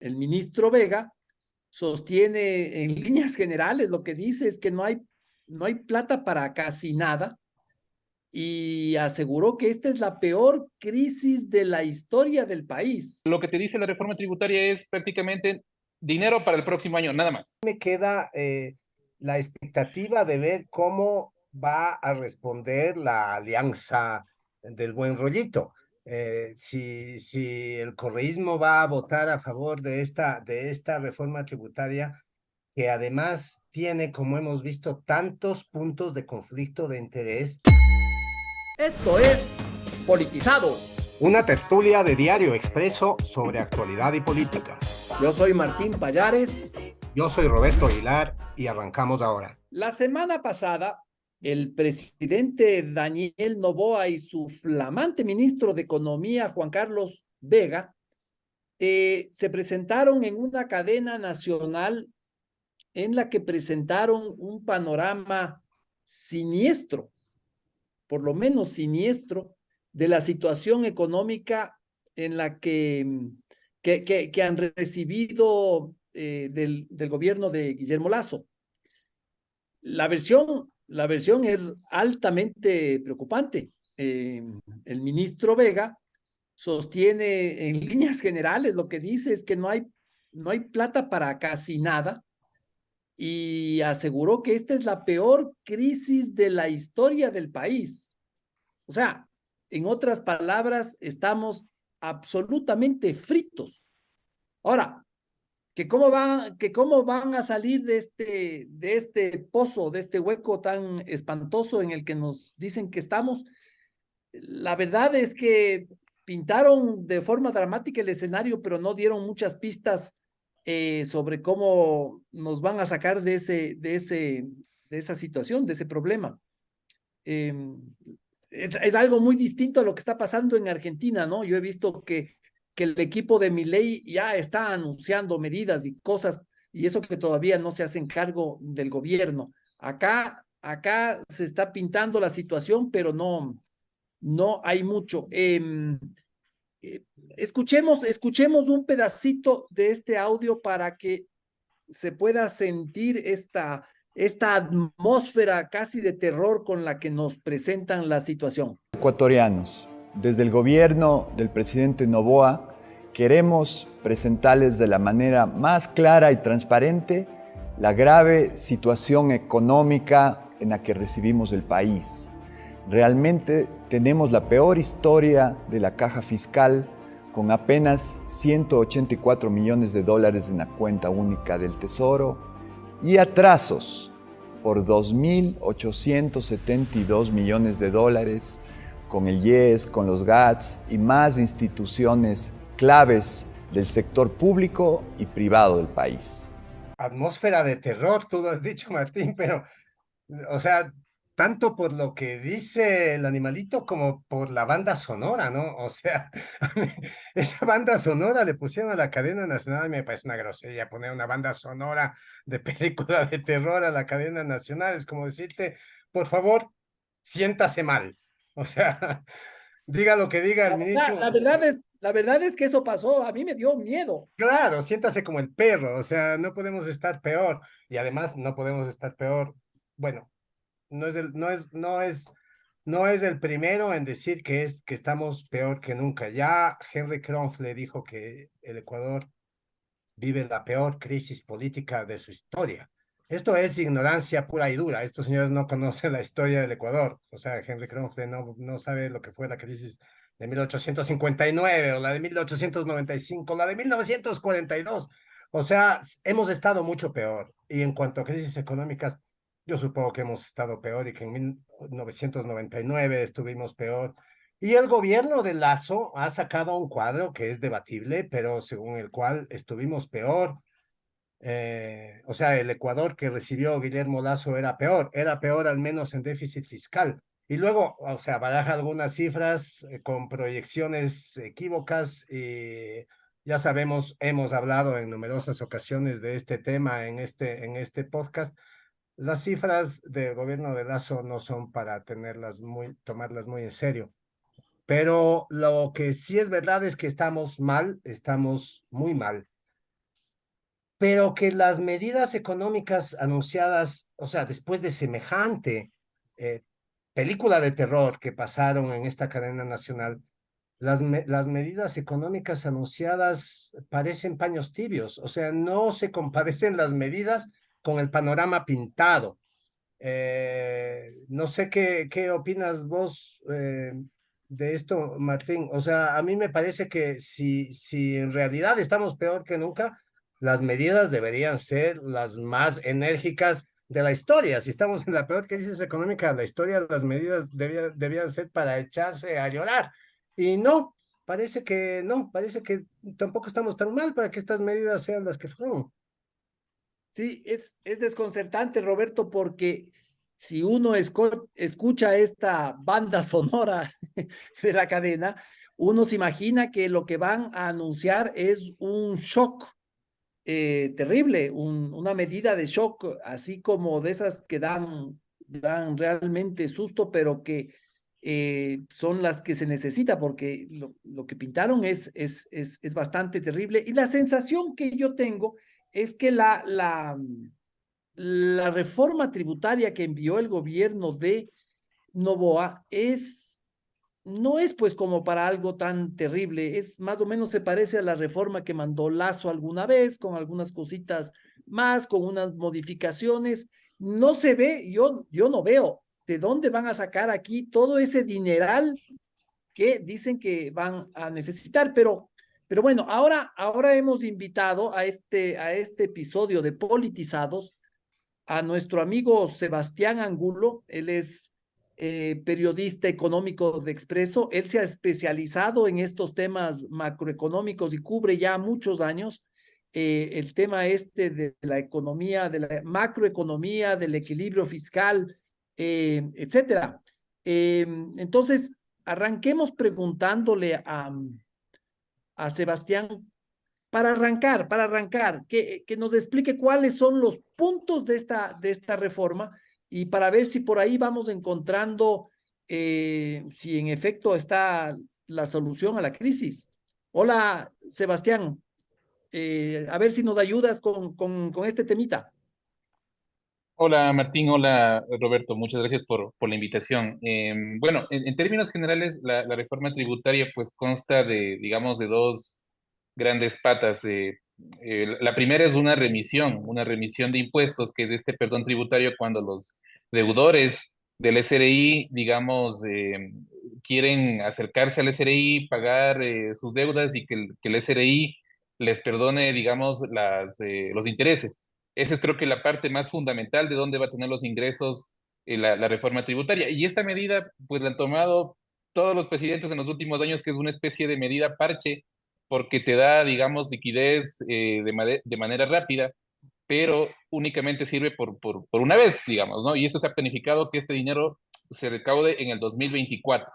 El ministro Vega sostiene en líneas generales, lo que dice es que no hay plata para casi nada y aseguró que esta es la peor crisis de la historia del país. Lo que te dice la reforma tributaria es prácticamente dinero para el próximo año, nada más. Me queda la expectativa de ver cómo va a responder la alianza del buen rollito. Si el correísmo va a votar a favor de esta reforma tributaria, que además tiene, como hemos visto, tantos puntos de conflicto de interés. Esto es Politizados. Una tertulia de Diario Expreso sobre actualidad y política. Yo soy Martín Payares. Yo soy Roberto Aguilar y arrancamos ahora. La semana pasada, el presidente Daniel Noboa y su flamante ministro de Economía, Juan Carlos Vega, se presentaron en una cadena nacional en la que presentaron un panorama siniestro, por lo menos siniestro, de la situación económica en la que han recibido del gobierno de Guillermo Lasso. La versión es altamente preocupante. El ministro Vega sostiene en líneas generales, lo que dice es que no hay plata para casi nada y aseguró que esta es la peor crisis de la historia del país. O sea, en otras palabras, estamos absolutamente fritos. Ahora, que cómo van a salir de este pozo, de este hueco tan espantoso en el que nos dicen que estamos. La verdad es que pintaron de forma dramática el escenario, pero no dieron muchas pistas sobre cómo nos van a sacar de esa situación, de ese problema. Eh, es algo muy distinto a lo que está pasando en Argentina, ¿no? Yo he visto que el equipo de Milei ya está anunciando medidas y cosas, y eso que todavía no se hacen cargo del gobierno. Acá se está pintando la situación, pero no hay mucho. Escuchemos un pedacito de este audio para que se pueda sentir esta atmósfera casi de terror con la que nos presentan la situación. Ecuatorianos, desde el gobierno del presidente Noboa, queremos presentarles de la manera más clara y transparente la grave situación económica en la que recibimos el país. Realmente tenemos la peor historia de la caja fiscal, con apenas 184 millones de dólares en la cuenta única del Tesoro y atrasos por 2.872 millones de dólares con el IES, con los GATS y más instituciones claves del sector público y privado del país. Atmósfera de terror, tú lo has dicho, Martín, pero, o sea, tanto por lo que dice el animalito como por la banda sonora, ¿no? O sea, a mí, esa banda sonora le pusieron a la cadena nacional y me parece una grosería poner una banda sonora de película de terror a la cadena nacional. Es como decirte, por favor, siéntase mal. O sea, diga lo que diga el O sea, ministro. la verdad es que eso pasó, a mí me dio miedo. Claro, siéntase como el perro, o sea, no podemos estar peor. Y además no podemos estar peor. Bueno, no es el primero en decir que estamos peor que nunca. Ya Henry Kronfle dijo que el Ecuador vive la peor crisis política de su historia. Esto es ignorancia pura y dura. Estos señores no conocen la historia del Ecuador. O sea, Henry Kronfle no sabe lo que fue la crisis de 1859 o la de 1895, la de 1942. O sea, hemos estado mucho peor. Y en cuanto a crisis económicas, yo supongo que hemos estado peor y que en 1999 estuvimos peor. Y el gobierno de Lasso ha sacado un cuadro que es debatible, pero según el cual estuvimos peor. O sea, el Ecuador que recibió Guillermo Lasso era peor al menos en déficit fiscal. Y luego, o sea, baraja algunas cifras con proyecciones equívocas y ya sabemos, hemos hablado en numerosas ocasiones de este tema en este podcast. Las cifras del gobierno de Lasso no son para tomarlas muy en serio. Pero lo que sí es verdad es que estamos mal, estamos muy mal. pero que las medidas económicas anunciadas, o sea, después de semejante eh, película de terror que pasaron en esta cadena nacional, las medidas económicas anunciadas parecen paños tibios, o sea, no se compadecen las medidas con el panorama pintado. No sé qué opinas vos de esto, Martín. O sea, a mí me parece que si en realidad estamos peor que nunca, las medidas deberían ser las más enérgicas de la historia. Si estamos en la peor crisis económica de la historia, las medidas debían ser para echarse a llorar. Y no, parece que tampoco estamos tan mal para que estas medidas sean las que fueron. Sí, es desconcertante, Roberto, porque si uno escucha esta banda sonora de la cadena, uno se imagina que lo que van a anunciar es un shock terrible, una medida de shock, así como de esas que dan realmente susto, pero que son las que se necesita, porque lo que pintaron es bastante terrible. Y la sensación que yo tengo es que la reforma tributaria que envió el gobierno de Noboa no es pues como para algo tan terrible, es más o menos se parece a la reforma que mandó Lazo alguna vez, con algunas cositas más, con unas modificaciones. No se ve, yo no veo de dónde van a sacar aquí todo ese dineral que dicen que van a necesitar, pero bueno, ahora hemos invitado a este episodio de Politizados a nuestro amigo Sebastián Angulo. Él es periodista económico de Expreso. Él se ha especializado en estos temas macroeconómicos y cubre ya muchos años el tema este de la economía, de la macroeconomía, del equilibrio fiscal, etcétera. Entonces, arranquemos preguntándole a Sebastián para arrancar, que nos explique cuáles son los puntos de esta reforma y para ver si por ahí vamos encontrando si en efecto está la solución a la crisis. Hola, Sebastián, a ver si nos ayudas con este temita. Hola Martín, hola Roberto, muchas gracias por la invitación. Bueno, en términos generales, la reforma tributaria pues consta de, digamos, de dos grandes patas. La primera es una remisión de impuestos, que es este perdón tributario cuando los deudores del SRI, digamos, quieren acercarse al SRI, pagar sus deudas y que el SRI les perdone, digamos, los intereses. Esa es creo que la parte más fundamental de dónde va a tener los ingresos la reforma tributaria. Y esta medida, pues la han tomado todos los presidentes en los últimos años, que es una especie de medida parche, porque te da, digamos, liquidez de manera rápida, pero únicamente sirve por una vez, digamos, ¿no? Y eso está planificado que este dinero se recaude en el 2024.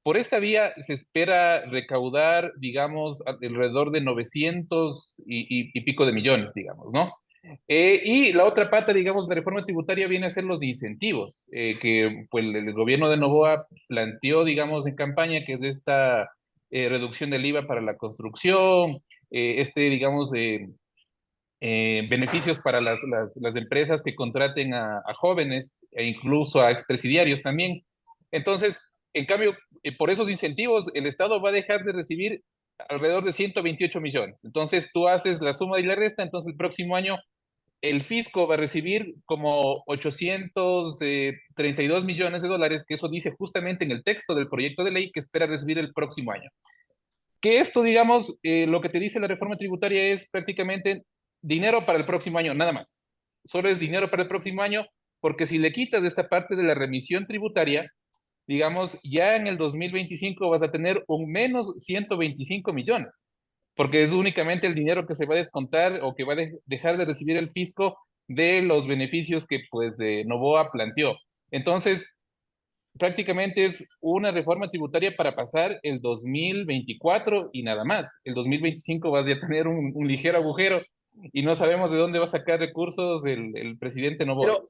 Por esta vía se espera recaudar, digamos, alrededor de 900 y pico de millones, digamos, ¿no? Y la otra pata, digamos, de reforma tributaria viene a ser los incentivos, que pues, el gobierno de Noboa planteó, digamos, en campaña, que es esta reducción del IVA para la construcción, digamos, beneficios para las empresas que contraten a jóvenes e incluso a expresidiarios también. Entonces, en cambio, por esos incentivos, el Estado va a dejar de recibir alrededor de 128 millones. Entonces, tú haces la suma y la resta, entonces el próximo año el fisco va a recibir como 832 millones de dólares, que eso dice justamente en el texto del proyecto de ley que espera recibir el próximo año. Que esto, digamos, lo que te dice la reforma tributaria es prácticamente dinero para el próximo año, nada más. Solo es dinero para el próximo año, porque si le quitas de esta parte de la remisión tributaria, digamos, ya en el 2025 vas a tener un menos 125 millones, porque es únicamente el dinero que se va a descontar o que va a dejar de recibir el fisco de los beneficios que pues Noboa planteó. Entonces, prácticamente es una reforma tributaria para pasar el 2024 y nada más. El 2025 vas a tener un ligero agujero y no sabemos de dónde va a sacar recursos el presidente Noboa. Pero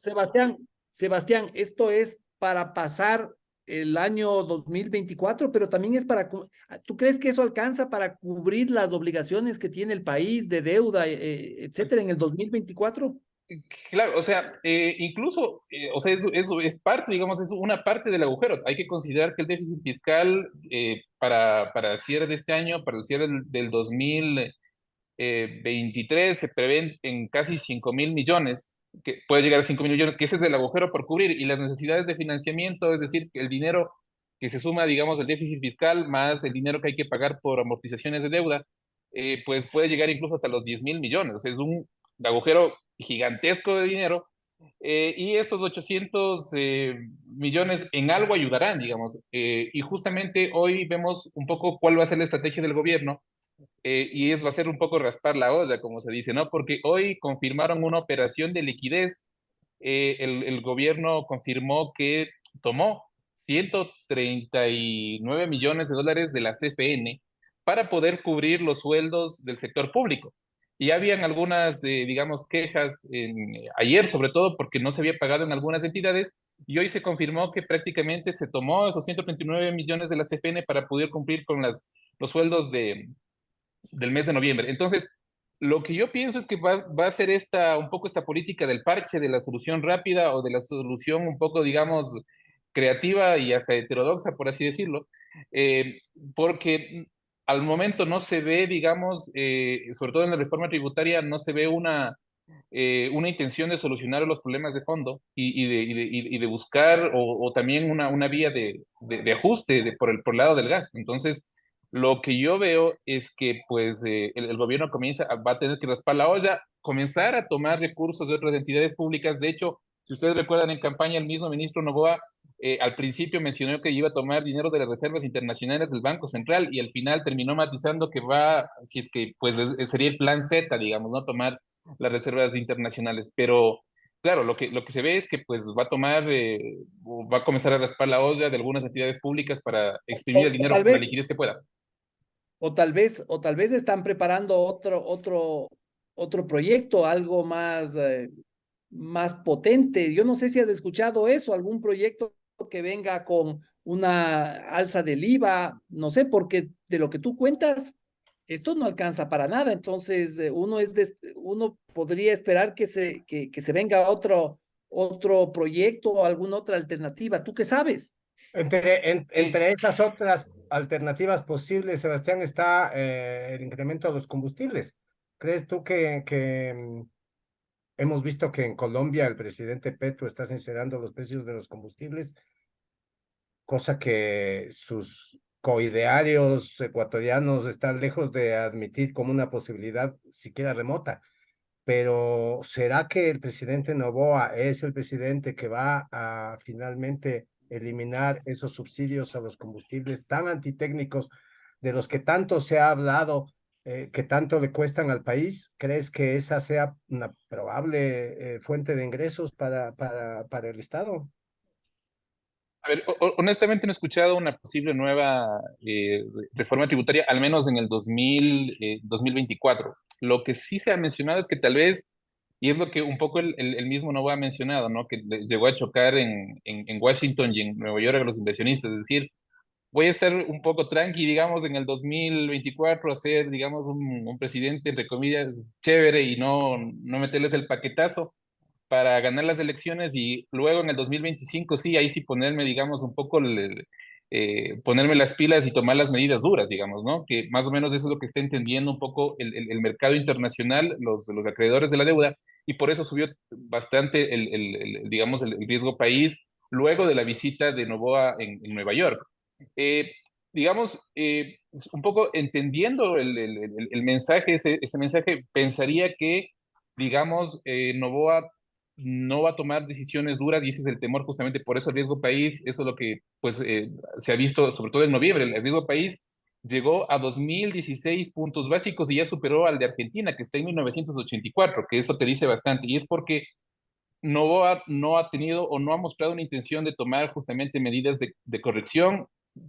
Sebastián, esto es para pasar el año 2024, pero también es para, ¿tú crees que eso alcanza para cubrir las obligaciones que tiene el país de deuda, etcétera, en el 2024? Claro, o sea, incluso, o sea, eso es parte, digamos, es una parte del agujero. Hay que considerar que el déficit fiscal para el cierre de este año, para el cierre del 2023, se prevén en casi 5.000 millones, que puede llegar a 5.000 millones, que ese es el agujero por cubrir, y las necesidades de financiamiento, es decir, el dinero que se suma, digamos, el déficit fiscal más el dinero que hay que pagar por amortizaciones de deuda, pues puede llegar incluso hasta los 10.000 millones. O sea, es un agujero gigantesco de dinero, y estos 800 millones en algo ayudarán, digamos. Y justamente hoy vemos un poco cuál va a ser la estrategia del gobierno, va a ser un poco raspar la olla, como se dice, ¿no? Porque hoy confirmaron una operación de liquidez. El gobierno confirmó que tomó 139 millones de dólares de la CFN para poder cubrir los sueldos del sector público. Y habían algunas, digamos, quejas ayer, sobre todo porque no se había pagado en algunas entidades, y hoy se confirmó que prácticamente se tomó esos 139 millones de la CFN para poder cumplir con los sueldos del mes de noviembre. Entonces, lo que yo pienso es que va a ser un poco esta política del parche, de la solución rápida o de la solución un poco, digamos, creativa y hasta heterodoxa, por así decirlo, eh, porque al momento no se ve, digamos, sobre todo en la reforma tributaria, no se ve una intención de solucionar los problemas de fondo y de buscar o también una vía de ajuste por el lado del gasto. Entonces, lo que yo veo es que pues el gobierno va a tener que raspar la olla, comenzar a tomar recursos de otras entidades públicas. De hecho, si ustedes recuerdan en campaña, el mismo ministro Noboa al principio mencionó que iba a tomar dinero de las reservas internacionales del Banco Central, y al final terminó matizando que si es que pues sería el plan Z, digamos, ¿no? Tomar las reservas internacionales. Pero claro, lo que se ve es que pues va a comenzar a raspar la olla de algunas entidades públicas para exprimir el O dinero, tal la vez, liquidez que pueda. o tal vez están preparando otro proyecto, algo más potente. Yo no sé si has escuchado eso, algún proyecto que venga con una alza del IVA, no sé, porque de lo que tú cuentas, esto no alcanza para nada. Entonces, uno podría esperar que se venga otro proyecto o alguna otra alternativa. ¿Tú qué sabes? Eh, Entre esas otras alternativas posibles, Sebastián, está el incremento de los combustibles. ¿Crees tú que hemos visto que en Colombia el presidente Petro está sincerando los precios de los combustibles, cosa que sus coidearios ecuatorianos están lejos de admitir como una posibilidad siquiera remota? Pero ¿será que el presidente Noboa es el presidente que va a finalmente eliminar esos subsidios a los combustibles tan antitécnicos de los que tanto se ha hablado, que tanto le cuestan al país? ¿Crees que esa sea una probable fuente de ingresos para el Estado? a ver, honestamente no he escuchado una posible nueva reforma tributaria, al menos en el 2024. Lo que sí se ha mencionado es que tal vez, y es lo que un poco el mismo Novoa ha mencionado, ¿no? Que llegó a chocar en Washington y en Nueva York a los inversionistas, es decir, voy a estar un poco tranqui, digamos, en el 2024, a ser, digamos, un presidente, entre comillas, chévere, y no meterles el paquetazo para ganar las elecciones, y luego en el 2025 sí, ahí sí ponerme, digamos, un poco, ponerme las pilas y tomar las medidas duras, digamos, ¿no? Que más o menos eso es lo que está entendiendo un poco el mercado internacional, los acreedores de la deuda, y por eso subió bastante digamos, el riesgo país luego de la visita de Noboa en Nueva York. Eh, digamos, un poco entendiendo el mensaje, ese mensaje, pensaría que, digamos, Noboa no va a tomar decisiones duras, y ese es el temor. Justamente por eso el riesgo país, eso es lo que pues se ha visto sobre todo en noviembre. El riesgo país llegó a 2016 puntos básicos y ya superó al de Argentina, que está en 1984, que eso te dice bastante, y es porque Novoa no ha tenido o no ha mostrado una intención de tomar justamente medidas de corrección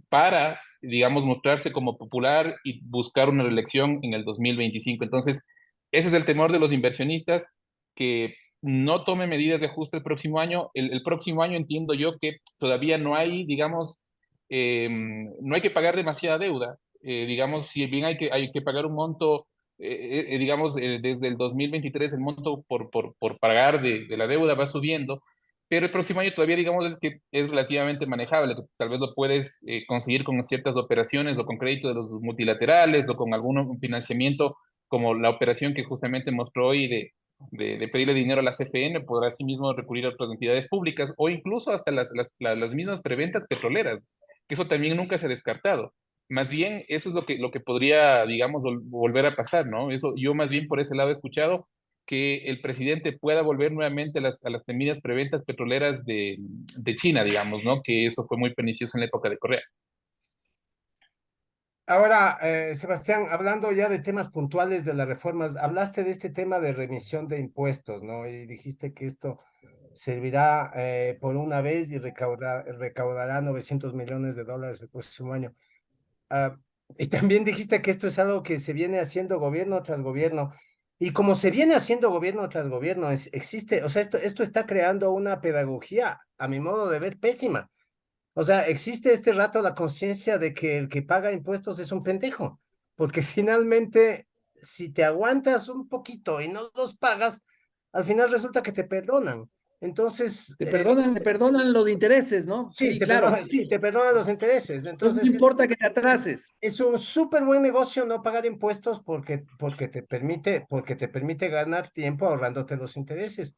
para, digamos, mostrarse como popular y buscar una reelección en el 2025. Entonces, ese es el temor de los inversionistas, que no tome medidas de ajuste el próximo año. El próximo año entiendo yo que todavía no hay, digamos, no hay que pagar demasiada deuda. Digamos, si bien hay que pagar un monto, digamos, desde el 2023 el monto por pagar de la deuda va subiendo, pero el próximo año todavía, digamos, es que es relativamente manejable, que tal vez lo puedes conseguir con ciertas operaciones o con crédito de los multilaterales o con algún financiamiento como la operación que justamente mostró hoy de pedirle dinero a la CFN, podrá asimismo recurrir a otras entidades públicas o incluso hasta las mismas preventas petroleras, que eso también nunca se ha descartado. Más bien, eso es lo que podría, digamos, volver a pasar, ¿no? Eso, yo más bien por ese lado he escuchado que el presidente pueda volver nuevamente a las temidas preventas petroleras de China, digamos, ¿no? Que eso fue muy pernicioso en la época de Correa. Ahora, Sebastián, hablando ya de temas puntuales de las reformas, hablaste de este tema de remisión de impuestos, ¿no? Y dijiste que esto servirá por una vez y recaudará 900 millones de dólares el próximo año. Ah, y también dijiste que esto es algo que se viene haciendo gobierno tras gobierno. Y como se viene haciendo gobierno tras gobierno, existe, o sea, esto está creando una pedagogía, a mi modo de ver, pésima. O sea, existe este rato la conciencia de que el que paga impuestos es un pendejo, porque finalmente, si te aguantas un poquito y no los pagas, al final resulta que te perdonan. Entonces, Te perdonan los intereses, ¿no? sí, Sí, claro. sí, te perdonan los intereses. No Entonces, importa que te atrases. es un súper buen negocio no pagar impuestos porque te permite ganar tiempo ahorrándote los intereses.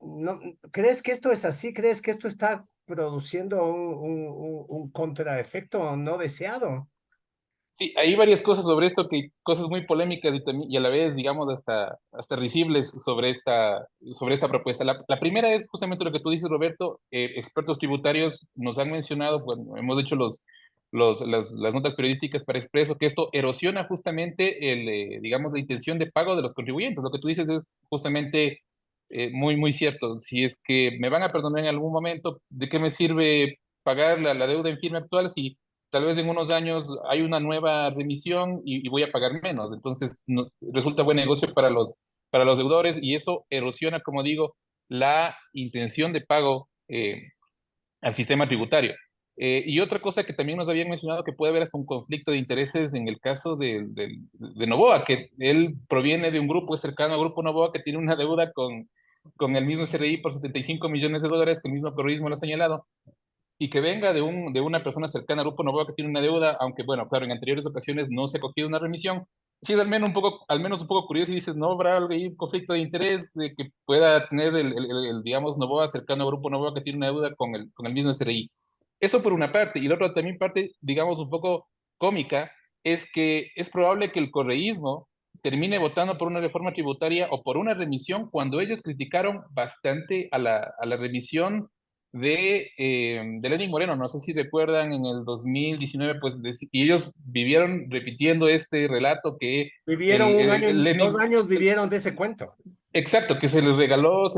¿No, crees que esto es así? ¿Crees que esto está produciendo un contraefecto no deseado? Sí, hay varias cosas sobre esto, que cosas muy polémicas y a la vez, digamos, hasta risibles sobre esta propuesta. La primera es justamente lo que tú dices, Roberto. Expertos tributarios nos han mencionado, bueno, hemos hecho las notas periodísticas para Expreso, que esto erosiona justamente digamos, la intención de pago de los contribuyentes. Lo que tú dices es justamente muy cierto. Si es que me van a perdonar en algún momento, ¿de qué me sirve pagar la deuda en firme actual si tal vez en unos años hay una nueva remisión y voy a pagar menos? Entonces, resulta buen negocio para los deudores y eso erosiona, como digo, la intención de pago al sistema tributario. Y otra cosa que también nos habían mencionado, que puede haber hasta un conflicto de intereses en el caso de Noboa, que él proviene de un grupo, es cercano al grupo Noboa, que tiene una deuda con el mismo SRI por 75 millones de dólares, que el mismo periodismo lo ha señalado, y que venga de una persona cercana al Grupo Novoa que tiene una deuda, aunque bueno, claro, en anteriores ocasiones no se ha cogido una remisión, sí es al menos un poco curioso y dices, ¿no habrá algún conflicto de interés de que pueda tener digamos, Novoa cercano al Grupo Novoa que tiene una deuda con el mismo SRI? Eso por una parte, y la otra también parte, digamos, un poco cómica, es que es probable que el correísmo termine votando por una reforma tributaria o por una remisión cuando ellos criticaron bastante a la remisión de Lenín Moreno. No sé si recuerdan en el 2019, pues, y ellos vivieron repitiendo este relato que Vivieron un año, Lenin, 2 años vivieron de ese cuento. exacto, que se les regaló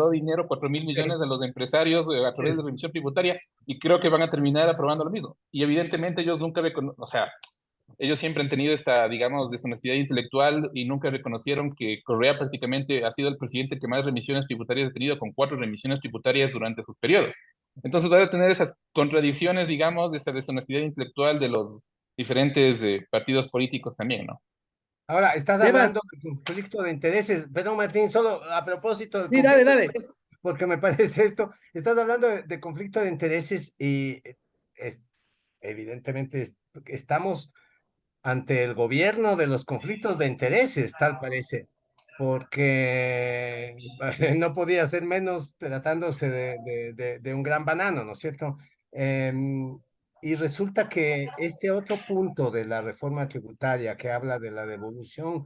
dinero, 4.000 millones a los empresarios a través de Es, remisión tributaria, y creo que van a terminar aprobando lo mismo. Y evidentemente ellos nunca, o sea, ellos siempre han tenido esta, digamos, deshonestidad intelectual y nunca reconocieron que Correa prácticamente ha sido el presidente que más remisiones tributarias ha tenido, con 4 remisiones tributarias durante sus periodos. Entonces va a tener esas contradicciones, digamos, de esa deshonestidad intelectual de los diferentes partidos políticos también, ¿no? ahora, estás Sebas, hablando de conflicto de intereses. Perdón, Martín, solo a propósito del sí, dale, conflicto de dale. intereses, porque me parece esto, estás hablando de conflicto de intereses y es, evidentemente estamos ante el gobierno de los conflictos de intereses, tal parece, porque no podía ser menos tratándose de un gran banano, ¿no es cierto? Y resulta que este otro punto de la reforma tributaria que habla de la devolución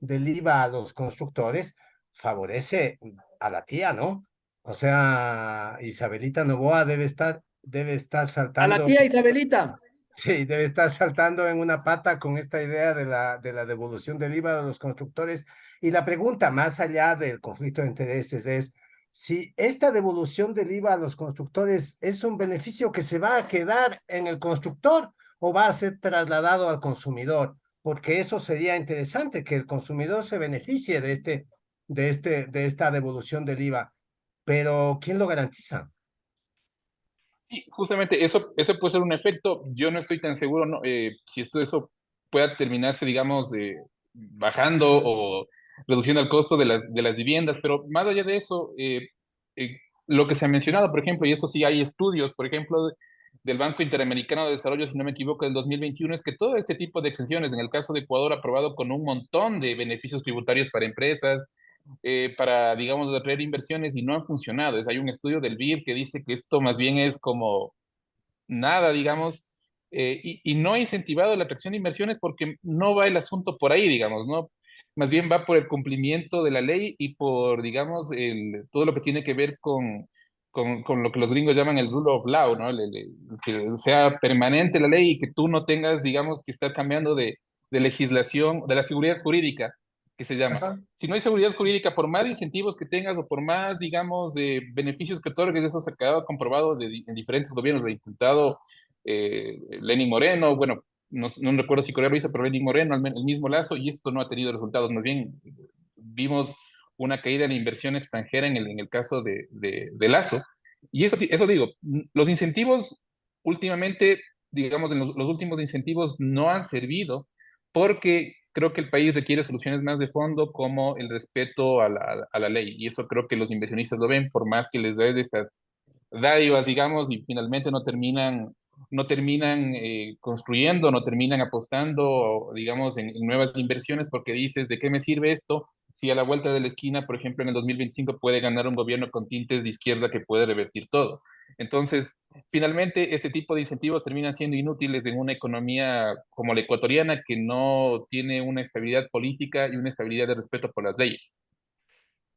del IVA a los constructores favorece a la tía, ¿no? O sea, Isabelita Noboa debe estar A la saltando. tía Isabelita. Sí, debe estar saltando en una pata con esta idea de la devolución del IVA de los constructores. Y la pregunta, más allá del conflicto de intereses, es si esta devolución del IVA a los constructores es un beneficio que se va a quedar en el constructor o va a ser trasladado al consumidor, porque eso sería interesante, que el consumidor se beneficie de esta devolución del IVA, pero ¿quién lo garantiza? Sí, justamente eso puede ser un efecto. Yo no estoy tan seguro, ¿no? Si eso pueda terminarse, digamos, bajando o reduciendo el costo de las viviendas, pero más allá de eso, eh, lo que se ha mencionado, por ejemplo, y eso sí hay estudios, por ejemplo, del Banco Interamericano de Desarrollo, si no me equivoco, del 2021, es que todo este tipo de exenciones, en el caso de Ecuador, aprobado con un montón de beneficios tributarios para empresas, para, digamos, atraer inversiones y no han funcionado. Hay un estudio del BID que dice que esto más bien es como nada, digamos, y no ha incentivado la atracción de inversiones porque no va el asunto por ahí, digamos, ¿no? Más bien va por el cumplimiento de la ley y por, digamos, todo lo que tiene que ver con lo que los gringos llaman el rule of law, ¿no? Que sea permanente la ley y que tú no tengas, digamos, que estar cambiando de legislación, de la seguridad jurídica, que se llama. Ajá. Si no hay seguridad jurídica, por más incentivos que tengas o por más, digamos, beneficios que otorgues, eso se ha quedado comprobado en diferentes gobiernos. Lo ha intentado Lenín Moreno, bueno, no recuerdo si Correa lo hizo, pero Lenín Moreno, el mismo Lazo, y esto no ha tenido resultados. Más bien, vimos una caída en la inversión extranjera en el caso de Lazo. Y eso digo, los incentivos últimamente, digamos, en los últimos incentivos no han servido porque creo que el país requiere soluciones más de fondo como el respeto a la ley. Y eso creo que los inversionistas lo ven, por más que les des de estas dádivas, digamos, y finalmente no terminan construyendo, no terminan apostando, digamos, en nuevas inversiones porque dices, ¿de qué me sirve esto? Si a la vuelta de la esquina, por ejemplo, en el 2025 puede ganar un gobierno con tintes de izquierda que puede revertir todo. Entonces, finalmente, ese tipo de incentivos terminan siendo inútiles en una economía como la ecuatoriana que no tiene una estabilidad política y una estabilidad de respeto por las leyes.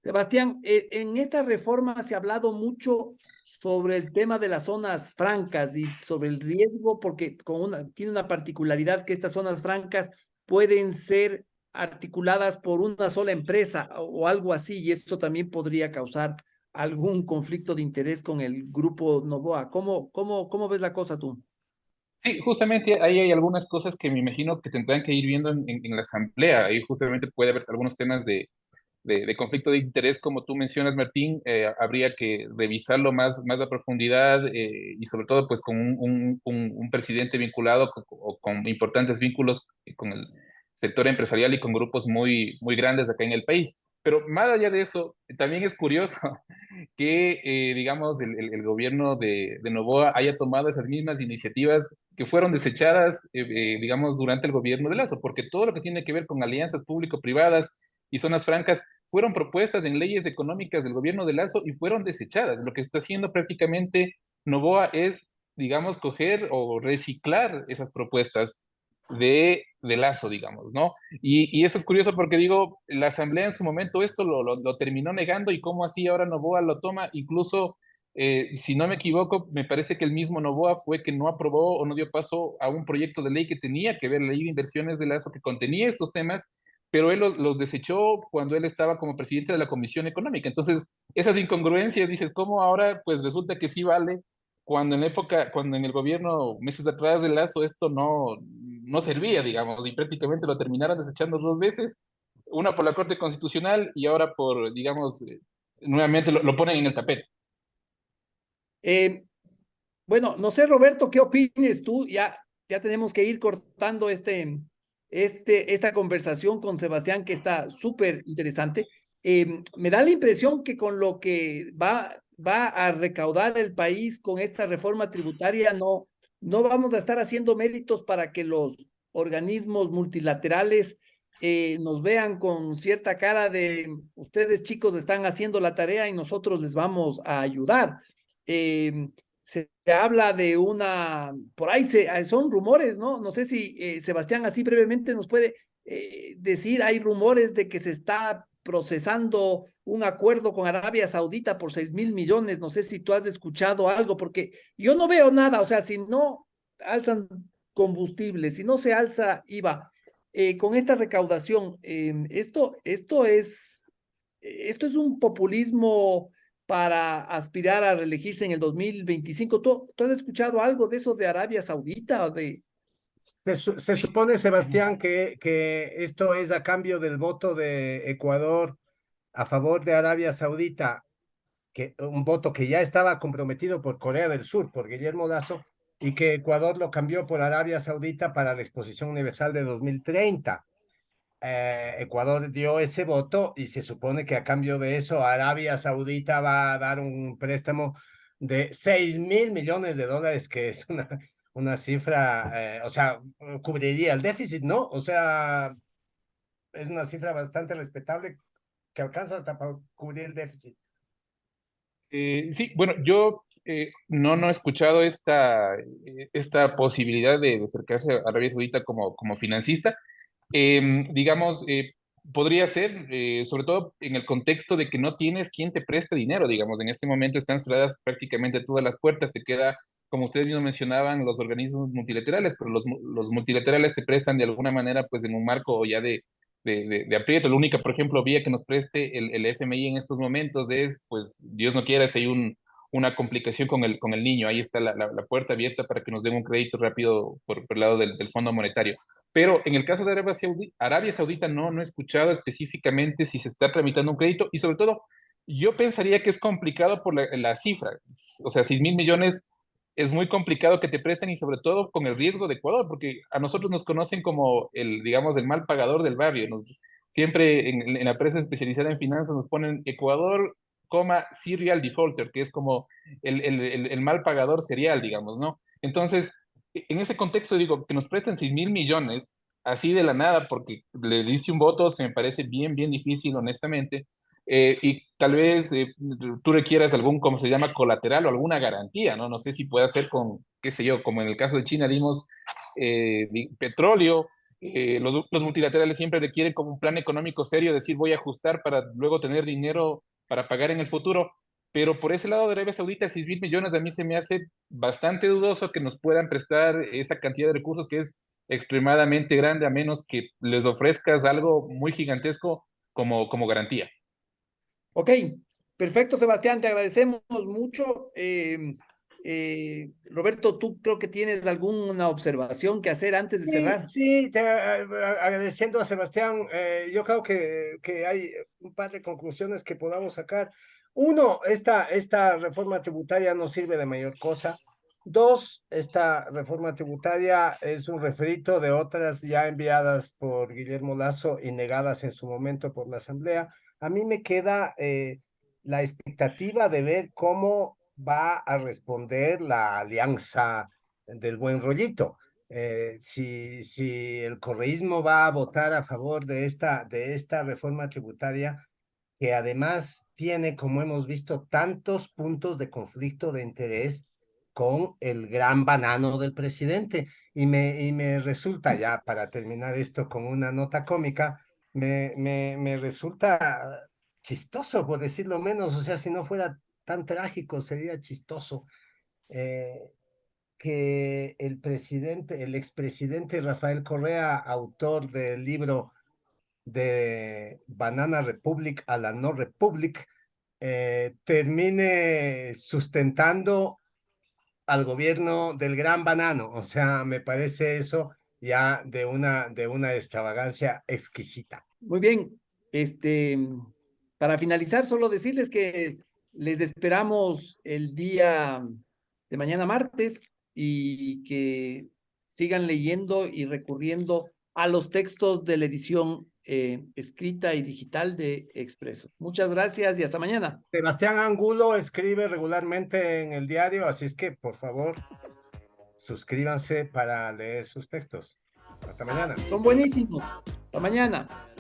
Sebastián, en esta reforma se ha hablado mucho sobre el tema de las zonas francas y sobre el riesgo, porque tiene una particularidad que estas zonas francas pueden ser articuladas por una sola empresa o algo así, y esto también podría causar algún conflicto de interés con el grupo Novoa. ¿Cómo ves la cosa tú? Sí, justamente ahí hay algunas cosas que me imagino que tendrán que ir viendo en la asamblea. Ahí justamente puede haber algunos temas de conflicto de interés, como tú mencionas, Martín. Habría que revisarlo más a profundidad y sobre todo pues con un presidente vinculado o con importantes vínculos con el sector empresarial y con grupos muy grandes acá en el país. Pero más allá de eso, también es curioso que, digamos, el gobierno de Noboa haya tomado esas mismas iniciativas que fueron desechadas, digamos, durante el gobierno de Lazo, porque todo lo que tiene que ver con alianzas público-privadas y zonas francas fueron propuestas en leyes económicas del gobierno de Lazo y fueron desechadas. Lo que está haciendo prácticamente Noboa es, digamos, coger o reciclar esas propuestas de Lazo, digamos, ¿no? Y eso es curioso porque digo, la Asamblea en su momento esto lo terminó negando y cómo así ahora Noboa lo toma, incluso, si no me equivoco, me parece que el mismo Noboa fue que no aprobó o no dio paso a un proyecto de ley que tenía que ver, la ley de inversiones de Lazo que contenía estos temas, pero él los desechó cuando él estaba como presidente de la Comisión Económica. Entonces, esas incongruencias, dices, ¿cómo ahora pues resulta que sí vale? Cuando en el gobierno, meses atrás de Lazo, esto no servía, digamos, y prácticamente lo terminaron desechando dos veces, una por la Corte Constitucional y ahora por, digamos, nuevamente lo ponen en el tapete. Eh, Bueno, no sé, Roberto, ¿qué opines tú? Ya tenemos que ir cortando esta conversación con Sebastián, que está súper interesante. Me da la impresión que con lo que va a recaudar el país con esta reforma tributaria, no vamos a estar haciendo méritos para que los organismos multilaterales nos vean con cierta cara de ustedes chicos están haciendo la tarea y nosotros les vamos a ayudar. Se habla de por ahí son rumores, ¿no? No sé si Sebastián así brevemente nos puede decir, hay rumores de que se está procesando un acuerdo con Arabia Saudita por 6.000 millones, no sé si tú has escuchado algo, porque yo no veo nada, o sea, si no alzan combustible, si no se alza IVA, con esta recaudación, esto es un populismo para aspirar a reelegirse en el 2025. ¿Tú has escuchado algo de eso de Arabia Saudita? Se supone, Sebastián, que esto es a cambio del voto de Ecuador a favor de Arabia Saudita, un voto que ya estaba comprometido por Corea del Sur, por Guillermo Lasso, y que Ecuador lo cambió por Arabia Saudita para la Exposición Universal de 2030. Ecuador dio ese voto y se supone que a cambio de eso Arabia Saudita va a dar un préstamo de 6.000 millones de dólares, que es una cifra, o sea, cubriría el déficit, ¿no? O sea, es una cifra bastante respetable que alcanza hasta para cubrir el déficit. Sí, bueno, yo no he escuchado esta posibilidad de acercarse a Arabia Saudita como financista. Digamos, podría ser, sobre todo en el contexto de que no tienes quien te preste dinero, digamos, en este momento están cerradas prácticamente todas las puertas, te queda, como ustedes mismos mencionaban, los organismos multilaterales, pero los multilaterales te prestan de alguna manera, pues en un marco ya de aprieto. La única, por ejemplo, vía que nos preste el FMI en estos momentos es, pues, Dios no quiera, si hay una complicación con el niño, ahí está la puerta abierta para que nos den un crédito rápido por el lado del Fondo Monetario. Pero en el caso de Arabia Saudita no he escuchado específicamente si se está tramitando un crédito y sobre todo yo pensaría que es complicado por la cifra. O sea, 6.000 millones es muy complicado que te presten y sobre todo con el riesgo de Ecuador, porque a nosotros nos conocen como digamos, el mal pagador del barrio. Siempre en la prensa especializada en finanzas nos ponen Ecuador, serial defaulter, que es como el mal pagador serial, digamos, ¿no? Entonces, en ese contexto digo, que nos presten 6.000 millones así de la nada porque le diste un voto, se me parece bien difícil, honestamente. Y tal vez tú requieras algún, como se llama, colateral o alguna garantía, ¿no? No sé si puede ser con, qué sé yo, como en el caso de China dimos petróleo. Los multilaterales siempre requieren como un plan económico serio, decir voy a ajustar para luego tener dinero para pagar en el futuro. Pero por ese lado de Arabia Saudita, 6.000 millones a mí se me hace bastante dudoso que nos puedan prestar esa cantidad de recursos que es extremadamente grande, a menos que les ofrezcas algo muy gigantesco como garantía. Ok, perfecto, Sebastián, te agradecemos mucho. Roberto, ¿tú creo que tienes alguna observación que hacer antes de Sí, cerrar? sí, agradeciendo a Sebastián, yo creo que hay un par de conclusiones que podamos sacar. Uno, esta reforma tributaria no sirve de mayor cosa. Dos, esta reforma tributaria es un refrito de otras ya enviadas por Guillermo Lasso y negadas en su momento por la Asamblea. A mí me queda la expectativa de ver cómo va a responder la alianza del buen rollito. Si el correísmo va a votar a favor de esta reforma tributaria, que además tiene, como hemos visto, tantos puntos de conflicto de interés con el gran banano del presidente. Y me resulta, ya para terminar esto con una nota cómica, me resulta chistoso, por decirlo menos. O sea, si no fuera tan trágico, sería chistoso. Eh, que el expresidente Rafael Correa, autor del libro de Banana Republic a la No Republic, termine sustentando al gobierno del gran banano. O sea, me parece eso ya de una extravagancia exquisita. Muy bien, este, para finalizar, solo decirles que les esperamos el día de mañana martes y que sigan leyendo y recurriendo a los textos de la edición escrita y digital de Expreso. Muchas gracias y hasta mañana. Sebastián Angulo escribe regularmente en el diario, así es que por favor suscríbanse para leer sus textos. Hasta mañana. Son buenísimos. Hasta mañana.